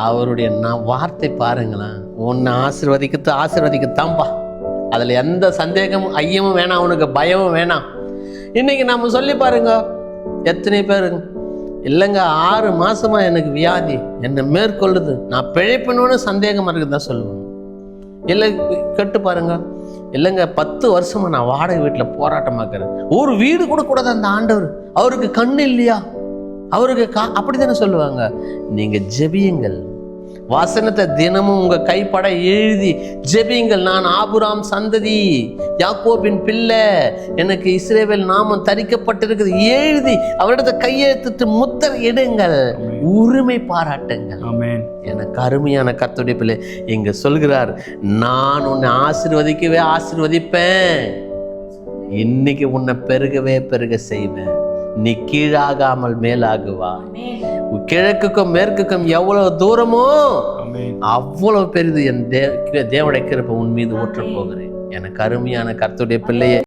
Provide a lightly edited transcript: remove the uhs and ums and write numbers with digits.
அவருடைய வார்த்தை பாருங்களேன், உன்னை ஆசீர்வதிக்கத்தான்பா. அதில் எந்த சந்தேகமும் ஐயமும் வேணாம், அவனுக்கு பயமும் வேணாம். இன்னைக்கு நம்ம சொல்லி பாருங்க, எத்தனை பேர் இல்லைங்க 6 மாசமா எனக்கு வியாதி என்னை மேற்கொள்ளுது, நான் பிழைப்பணும்னு சந்தேகமாக இருக்குதான் சொல்லுவாங்க. இல்லை கேட்டு பாருங்க, இல்லைங்க 10 வருஷமா நான் வாடகை வீட்டில் போராட்டமாக்குறேன், ஒரு வீடு கூட கூடாது அந்த ஆண்டவர், அவருக்கு கண்ணு இல்லையா, அவருக்கு அப்படித்தானே சொல்லுவாங்க. நீங்க ஜெபியுங்கள், வசனத்தை தினமும் உங்க கைப்பட எழுதி ஜெபியுங்கள். நான் ஆபிரகாம் சந்ததி, யாக்கோபின் பிள்ளை, எனக்கு இஸ்ரவேல் நாமம் தரிக்கப்பட்டிருக்குது எழுதி அவரிடத்தை கையெழுத்திட்டு முத்திரை இடுங்கள், உரிமை பாராட்டுங்கள். எனக்கு அருமையான கர்த்தருடைய பிள்ளை இங்க சொல்கிறார், நான் உன்னை ஆசீர்வதிப்பேன், இன்னைக்கு உன்னை பெருக செய்வேன், நீ கீழாகாமல் மேலாகுவா. கிழக்குக்கும் மேற்குக்கும் எவ்வளவு தூரமோ அவ்வளவு பெரிது என் தேவனுடைய கிருபை உன் மீது ஊற்ற போகிறேன். எனக்கு அருமையான கர்த்தருடைய பிள்ளையே,